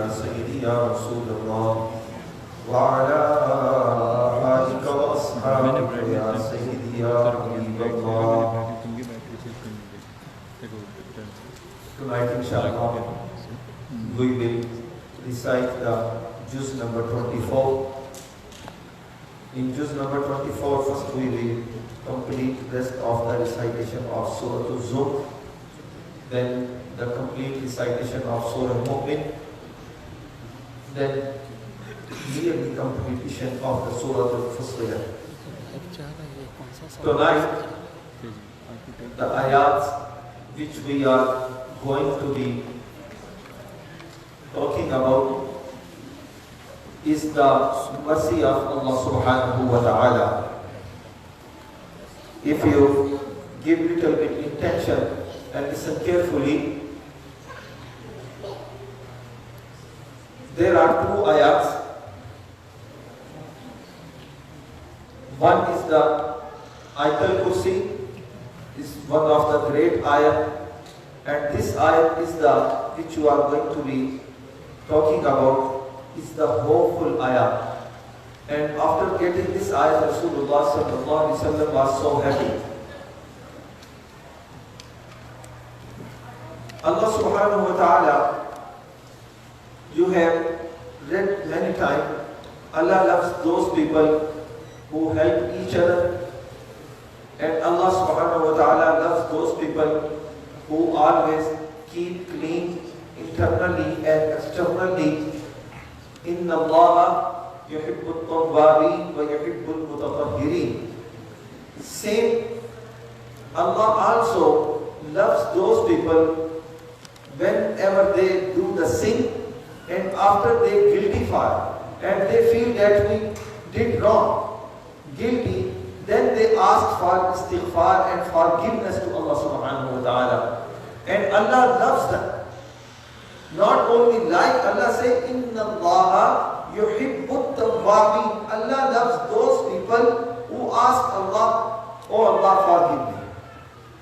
يا سيدي يا رسول الله وعلى آلك وأصحابك يا سيدي يا حبيب الله. Tonight, inshallah, we will recite the juz number 24. In juz number 24, first we will complete the rest of the recitation of Surah Al-Zukhr, then the complete recitation of Surah Mu'min, then nearly completion of the Surah Al-Fussilat. Tonight, the ayats which we are going to be talking about is the mercy of Allah subhanahu wa ta'ala. If you give little bit intention and listen carefully, there are two ayats. One is the Ayatul Kursi, is one of the great ayat, and this ayat is the which you are going to be talking about is the hopeful ayat. And after getting this ayat, Rasulullah sallallahu alaihi wasallam was so happy. Allah subhanahu wa ta'ala, you have read many times, Allah loves those people who help each other, and Allah subhanahu wa ta'ala loves those people who always keep clean internally and externally. Inna Allah yuhibbut tawwabin wa yuhibbul mutatahhirin. Same, Allah also loves those people whenever they do the sin and after they guiltify and they feel that we did wrong, guilty, then they ask for istighfar and forgiveness to Allah subhanahu wa ta'ala. And Allah loves them. Not only like Allah say, Inna Allah yuhibbut tawwabin. Allah loves those people who ask Allah, oh Allah, forgive me.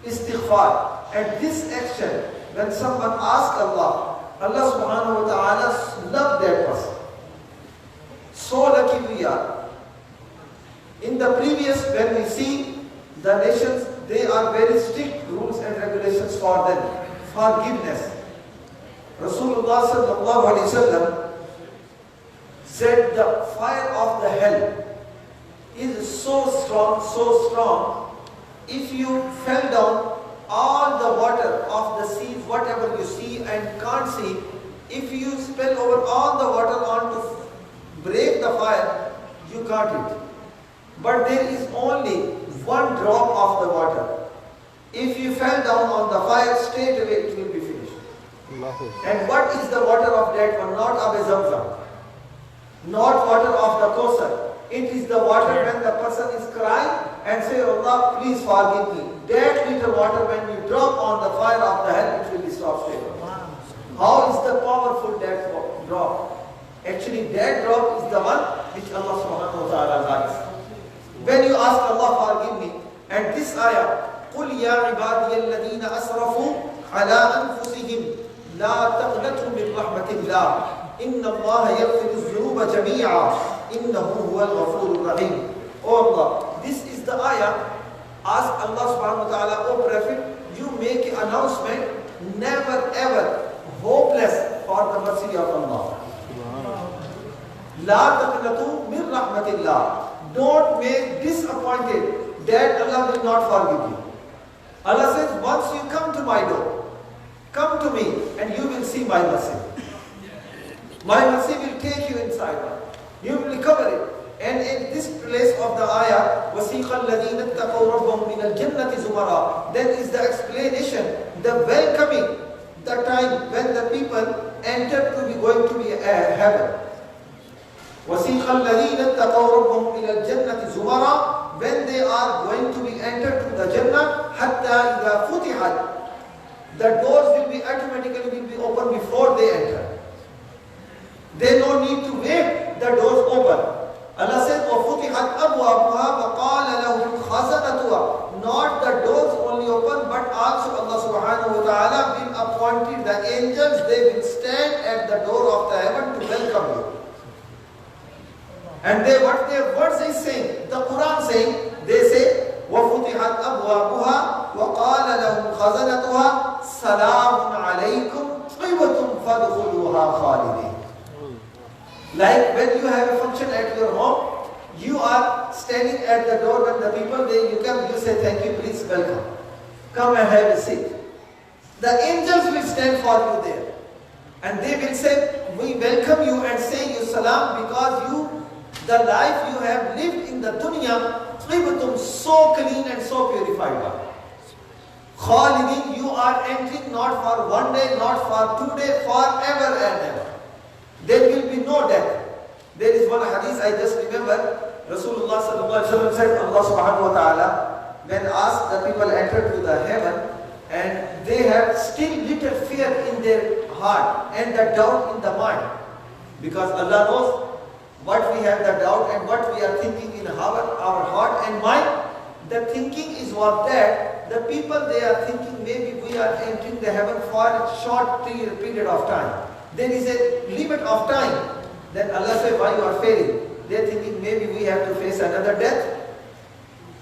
Istighfar. And this action, when someone asks Allah, Allah subhanahu wa ta'ala loves that person. So lucky we are. In the previous, when we see the nations, they are very strict rules and regulations for them. Forgiveness. Rasulullah sallallahu alaihi wasallam said the fire of the hell is so strong, if you fell down, all the water of the sea, whatever you see and can't see, if you spill over all the water on to break the fire, you can't eat. But there is only one drop of the water. If you fell down on the fire, straight away it will be finished. And what is the water of that one? Not Ab Zamzam, not water of the Kausar. It is the water when the person is crying and say, Allah, please forgive me. That little water, when you drop on the fire of the hell, it will be stopped straight away. How is the powerful that drop? Actually, that drop is the one which Allah subhanahu wa ta'ala likes. When you ask Allah, forgive me, and this ayah, قُلْ يَا عِبَادِيَ الَّذِينَ أَسْرَفُوا عَلَىٰ أَنفُسِهِمْ لَا تَقْنَطُوا مِنْ رَحْمَةِ اللَّهِ إِنَّ اللَّهَ يَغْفِرُ الذُّنُوبَ جَمِيعًا إِنَّهُ هُوَ الْغَفُورُ الرَّحِيمُ. Oh Allah, this is the ayah. Ask Allah subhanahu wa ta'ala, oh Prophet, you make an announcement, never ever hopeless for the mercy of Allah. لَا تَقْنَطُوا مِنْ رَحْمَةِ اللَّهِ. Don't make disappointed that Allah will not forgive you. Allah says, once you come to my door, come to me and you will see my mercy. My mercy will take you inside. You will recover it. And in this place of the ayah, وَسِيقَ الَّذِينَ اتَّقَوْا رَبَّهُمْ مِنَ الْجَنَّةِ زُمَرًا, then is the explanation, the welcoming, the time when the people enter to be going to be heaven. وَسِيقَ الَّذِينَ اتَّقَوْا رَبَّهُمْ مِنَ الْجَنَّةِ زُمَرًا, when they are going to be entered to the Jannah, حَتَّى إِذَا فُتِحَتْ, the doors will be automatically will be open before they enter. They don't need to wait, the doors open. Allah says, وَفُتِحَتْ أَبْوَابُهَا وَقَالَ لَهُمْ خَزَنَتُهَا. Not the doors only open, but also Allah subhanahu wa ta'ala will appoint the angels. They will stand at the door of the heaven saying? They say, وَفُتِحَتْ أَبْوَابُهَا وَقَالَ لَهُمْ خَزَنَتُهَا سَلَامٌ عَلَيْكُمْ طِبْتُمْ فَادْخُلُوهَا خَالِدِينَ. Like when you have a function at your home, you are standing at the door when the people, you come, you say, thank you, please welcome. Come and have a seat. The angels will stand for you there. And they will say, we welcome you and say you salam because the life you have lived in the dunya, so clean and so purified one. Khalidin, you are entering not for one day, not for 2 days, forever and ever. There will be no death. There is one hadith I just remember. Rasulullah sallallahu alaihi wasallam said, Allah subhanahu wa ta'ala, when asked the people entered to the heaven and they have still little fear in their heart and the doubt in the mind. Because Allah knows what we have the doubt and what we are thinking in our heart and mind. The thinking is what that the people they are thinking maybe we are entering the heaven for a short period of time. There is a limit of time. Then Allah says, why you are failing? They are thinking maybe we have to face another death.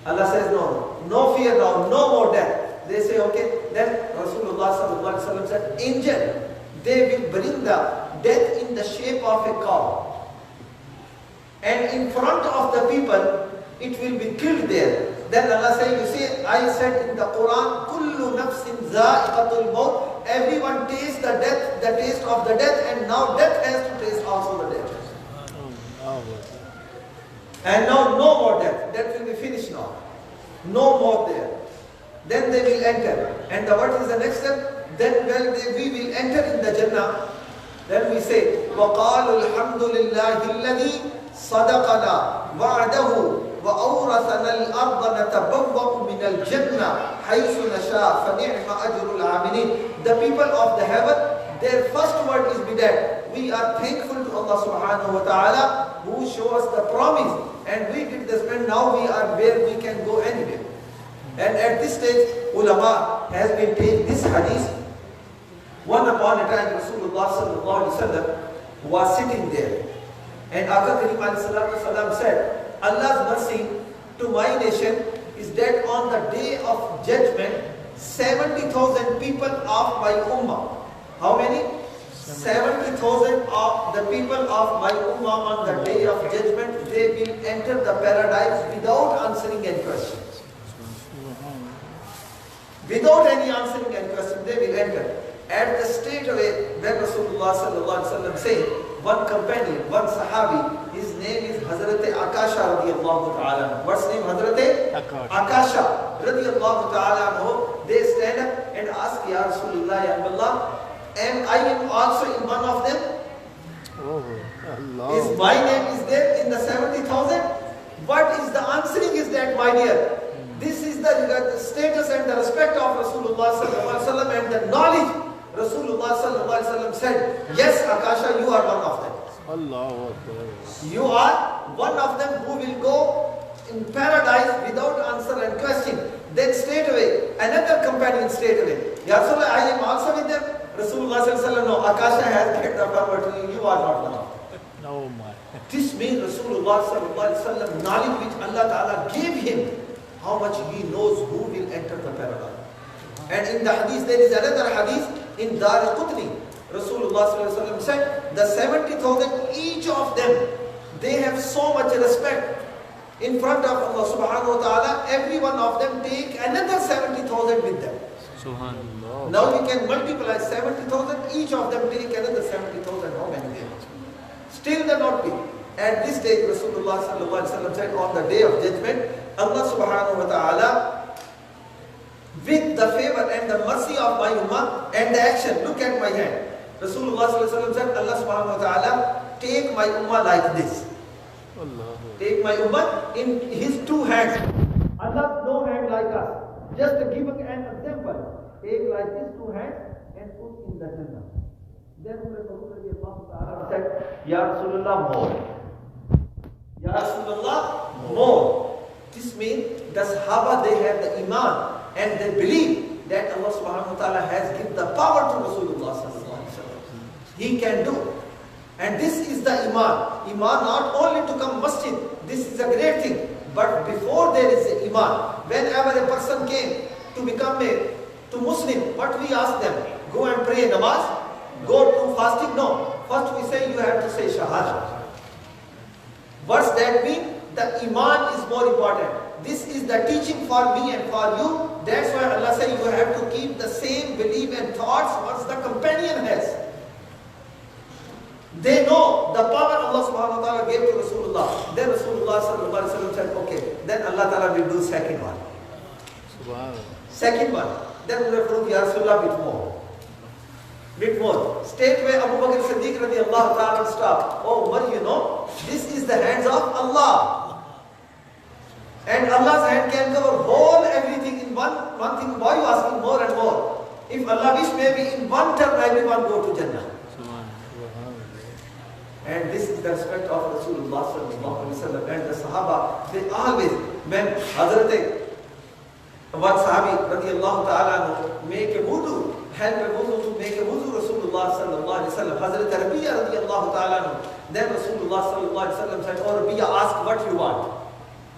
Allah says, no fear now, no more death. They say, okay. Then Rasulullah sallallahu alaihi wasallam said, angel, they will bring the death in the shape of a cow. And in front of the people, it will be killed there. Then Allah says, you see, I said in the Quran, Kullu nafsin za'iqatul maut. Everyone tastes the taste of the death, and now death has to taste also the death. And now no more death. Death will be finished now. No more there. Then they will enter. And what is the next step? Then we will enter in the Jannah. Then we say, وَقَالُوا الْحَمْدُ لِلَّهِ الَّذِي صَدَقَنَا وَعْدَهُ وَأَوْرَثَنَا الْأَرْضَ نَتَبَوَّأُ مِنَ الْجَنَّةِ حَيْثُ نَشَاءُ فَنِعْمَ أَجْرُ الْعَامِلِينَ. The people of the heaven, their first word is be that we are thankful to Allah subhanahu wa ta'ala who shows us the promise, and we did this, and now we are where we can go anywhere. And at this stage, ulama has been taking this hadith. One upon a time, Rasulullah sallallahu alaihi wasallam was sitting there, and Aka Karim alayhi salatu wasalam said, Allah's mercy to my nation is that on the day of judgment, 70,000 people of my ummah. How many? 70,000 of the people of my ummah on the day of judgment, they will enter the paradise without answering any questions. Without any answering any question, they will enter. At the straightaway, when Rasulullah sallallahu alaihi wasallam said, one companion, one sahabi, his name is Hazrat Akasha radiyallahu ta'ala. What's name? Hazrat Akasha radiyallahu ta'ala. They stand up and ask, Ya Rasulullah, Ya Allah, am I also in one of them? Oh, Allah. Is my name is there in the 70,000? What is the answering is that, my dear? This is the status and the respect of Rasulullah sallallahu alaihi wasallam and the knowledge. Rasulullah sallallahu alaihi wasallam said, yes, Akasha, you are one of them. Allah. You are one of them who will go in paradise without answer and question. Then straight away, another companion straight away, Ya Rasulullah, I am also with them. Rasulullah sallallahu alaihi wasallam, no, Akasha has get the power to you, you are not one of them. No, my. This means Rasulullah sallallahu alaihi wasallam, knowledge which Allah Ta'ala gave him, how much he knows who will enter the paradise. And in the hadith, there is another hadith in Dar Qutni. Rasulullah sallallahu alaihi wasallam said, the 70,000, each of them, they have so much respect in front of Allah subhanahu wa ta'ala. Every one of them take another 70,000 with them. Subhanallah. Now we can multiply 70,000, each of them take another 70,000. How many days? Still they not be. At this stage, Rasulullah sallallahu alaihi wasallam said, on the day of judgment, Allah subhanahu wa ta'ala, with the favor and the mercy of my ummah and the action, look at my hand. Rasulullah sallallahu alaihi wasallam said, Allah subhanahu wa ta'ala, take my ummah like this. Allah. Take my ummah in his two hands. Allah no hand like us. Just to give an example. Take like this two hands and put in the Jannah. Then Rasulullah said, Ya Rasulullah, more. Ya Rasulullah, more. This means the Sahaba, they have the Iman and they believe that Allah subhanahu wa ta'ala has given the power to Rasulullah sallallahu alaihi wasallam. He can do. And this is the Iman. Iman not only to come masjid, this is a great thing. But before there is a iman, whenever a person came to become to Muslim, what we ask them? Go and pray namaz? Go to fasting? No. First we say you have to say shahada. What's that mean? The iman is more important. This is the teaching for me and for you. That's why Allah says you have to keep the same belief and thoughts what the companion has. They know the power Allah subhanahu wa ta'ala gave to Rasulullah. Then Rasulullah sallallahu alaihi wasallam said, okay, then Allah ta'ala will do second one. Second one. Then we will prove, Ya Rasulullah, bit more. Bit more. Straight away Abu Bakr Siddiq radiallahu ta'ala stop. Oh, Umar, you know, this is the hands of Allah. And Allah's hand can cover whole everything in one thing. Why are you asking more and more? If Allah wish, maybe in one term everyone go to Jannah. And this is the respect of Rasulullah sallallahu alaihi wasallam and the Sahaba. They always, when Hazrat one Sahabi radiallahu ta'ala make a wudu, help a wudu to make a wudu, Rasulullah sallallahu alaihi wasallam. Hazrat Rabiya radiallahu ta'ala, then Rasulullah sallallahu alaihi wasallam said, oh Rabiya, ask what you want.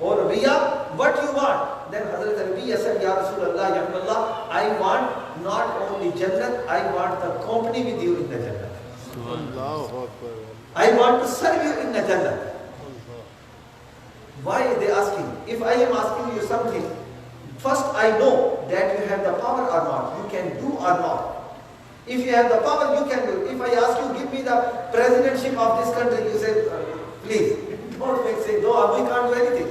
Oh Rabiya, what you want? Then Hazrat Rabiya said, Ya Rasulullah, Ya Allah, I want not only Jannah, I want the company with you in the Jannah. I want to serve you in the Jannah. Why are they asking? If I am asking you something, first I know that you have the power or not, you can do or not. If you have the power, you can do. If I ask you, give me the presidentship of this country, you say, please, don't make say, no, we can't do anything.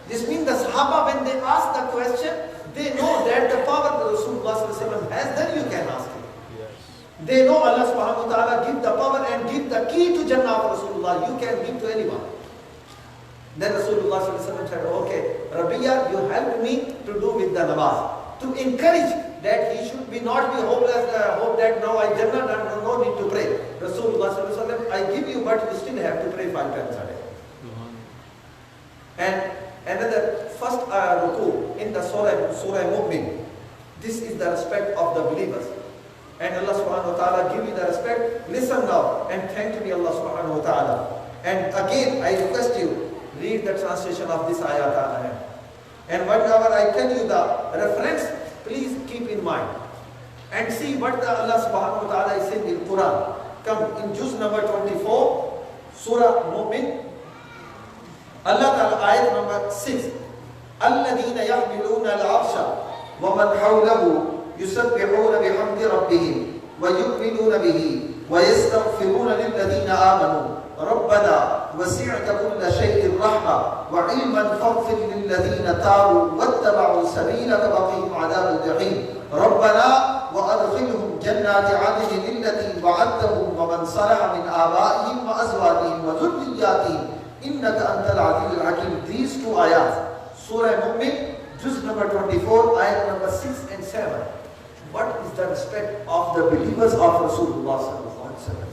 This means the Sahaba, when they ask the question, they know that the power that Rasulullah has, then you can ask him. They know Allah subhanahu wa ta'ala give the power and give the key to Jannah of Rasulullah. You can give to anyone. Then Rasulullah said, okay, Rabiya, you help me to do with the namaz. To encourage that he should not be hopeless, hope that now I Jannah and no need to pray. Rasulullah I give you, but you still have to pray 5 times a day. And another first ruku in the Surah Mu'min. This is the respect of the believers. And Allah subhanahu wa ta'ala give you the respect. Listen now and thank me Allah subhanahu wa ta'ala. And again I request you, read the translation of this ayat. And whenever I tell you the reference, please keep in mind. And see what the Allah subhanahu wa ta'ala is saying in Quran. Come in juz number 24, Surah Mu'min. Allah ta'ala ayat number 6. الَّذِينَ يَحْمِلُونَ الْعَرْشَ وَمَنْ حَوْلَهُ يسبحون بحمد ربهم ويؤمنون به ويستغفرون للذين آمنوا ربنا وسعت كل شيء رحمة وعلما فاغفر للذين تابوا واتبعوا سبيلك وقهم عذاب الجحيم ربنا وأدخلهم جنات عدن التي وعدتهم ومن صلح من آبائهم وأزواجهم وذرياتهم إنك أنت العزيز الحكيم. These two ayats, Surah Mu'min, juz number 24, ayat number 6 and 7. What is the respect of the believers of Rasulullah sallallahu alaihi wasallam?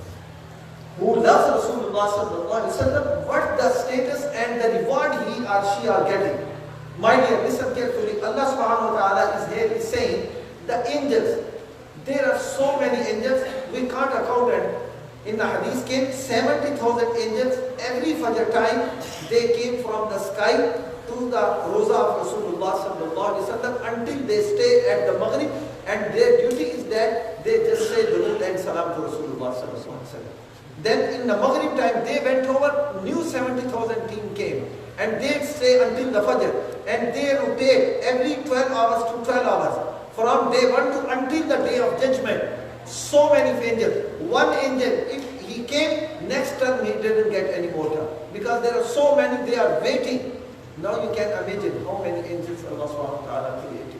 Who loves Rasulullah sallallahu alaihi wasallam? What the status and the reward he or she are getting? My dear, listen carefully. Allah subhanahu wa ta'ala is here is saying the angels. There are so many angels we can't account it. In the hadith came 70,000 angels every Fajr time. They came from the sky to the Roza of Rasulullah sallallahu alaihi wasallam until they stay at the Maghrib, and their duty is that they just say Durood and Salam to Rasulullah sallallahu alaihi wasallam. Then in the Maghrib time they went over, new 70,000 team came, and they stay until the Fajr, and they rotate every 12 hours to 12 hours from day 1 to until the day of judgment. So many angels. One angel, if he came, next term he didn't get any more term, because there are so many, they are waiting. Now you can imagine how many angels Allah subhanahu wa ta'ala created.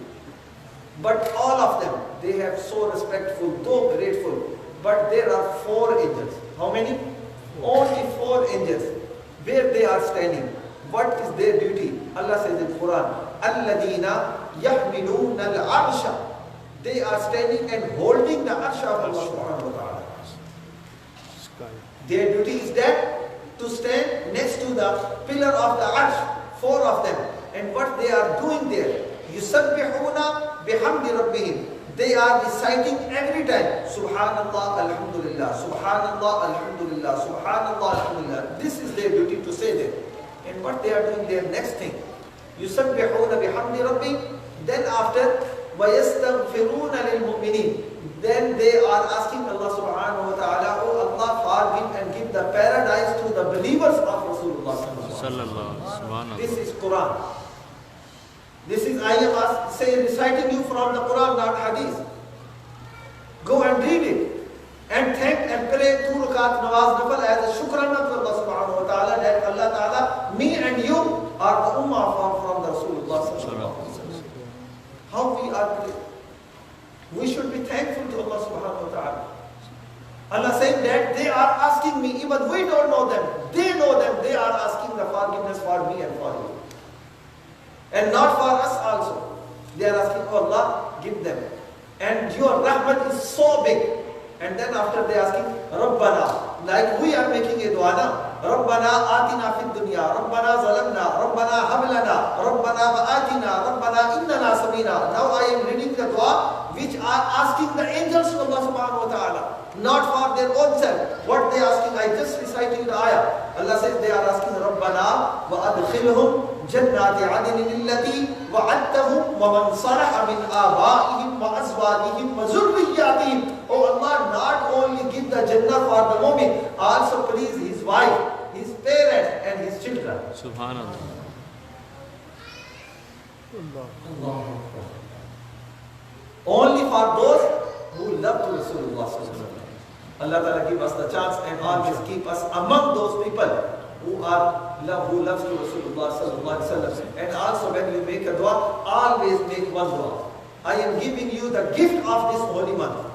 But all of them, they have so respectful, though grateful. But there are 4 angels. How many? Only 4 angels. Where they are standing. What is their duty? Allah says in Quran, الَّذِينَ يَحْمِلُونَ الْعَرْشَ. They are standing and holding the arsh of Allah subhanahu wa ta'ala. Their duty is that to stand next to the pillar of the arsh. 4 of them. And what they are doing there, يُسَبِّحُونَ بِحَمْدِ رَبِّهِمْ. They are reciting every time, Subhanallah, Alhamdulillah, Subhanallah, Alhamdulillah, Subhanallah, Alhamdulillah. This is their duty to say that. And what they are doing there, next thing, يُسَبِّحُونَ بِحَمْدِ رَبِّهِمْ. Then after, وَيَسْتَغْفِرُونَ لِلْمُؤْمِنِينَ. Then they are asking Allah subhanahu wa ta'ala, oh Allah, forgive and give the paradise to the believers of Rasulullah sallallahu alaihi wasallam. This is Quran. This is, I am reciting you from the Quran, not Hadith. Go and read it. And thank and pray 2 rakat nawaz nafal as a shukrana to Allah subhanahu wa ta'ala that Allah ta'ala, me and you are the ummah from the Rasulullah sallallahu alaihi wasallam. How we are today? We should be thankful to Allah subhanahu wa ta'ala. Allah saying that they are asking me, even we don't know them, they know them, they are asking the forgiveness for me and for you. And not for us also. They are asking, oh Allah, give them. And your rahmat is so big. And then after they asking, Rabbana, like we are making a dua now. Rabbana atina fid dunya, Rabbana zalamna, Rabbana hablana, Rabbana va'atina, Rabbana innana samina. Now I am reading the dua which are asking the angels to Allah subhanahu wa ta'ala. Not for their own self. What they are asking, I just recited the ayah. Allah says they are asking, Rabbana wa adkhilhum jannati adnin allati wa'adtahum wa man salaha min abaihim wa azwajihim wa zurriyatihim. Oh Allah, not only give the Jannah for the mu'min, also please his wife, his parents and his children. Subhanallah. Allah. Only for those who love to Rasulullah sallallahu alaihi wasallam. Allah Ta'ala give us the chance and always keep us among those people who loves to Rasulullah sallallahu alaihi wasallam. And also when you make a dua, always make one dua. I am giving you the gift of this holy month.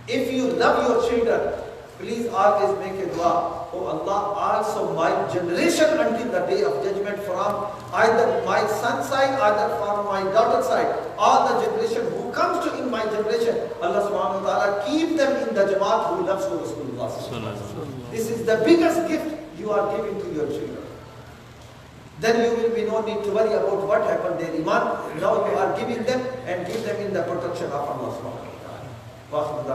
If you love your children, please always make a dua. Oh Allah, also my generation until the day of judgment from either my son's side, either from my daughter's side, all the generation who comes to in my generation, Allah subhanahu wa ta'ala keep them in the Jamaat who loves Rasulullah. This is the biggest gift you are giving to your children. Then you will be no need to worry about what happened their iman. Now you are giving them and give them in the protection of Allah subhanahu wa ta'ala.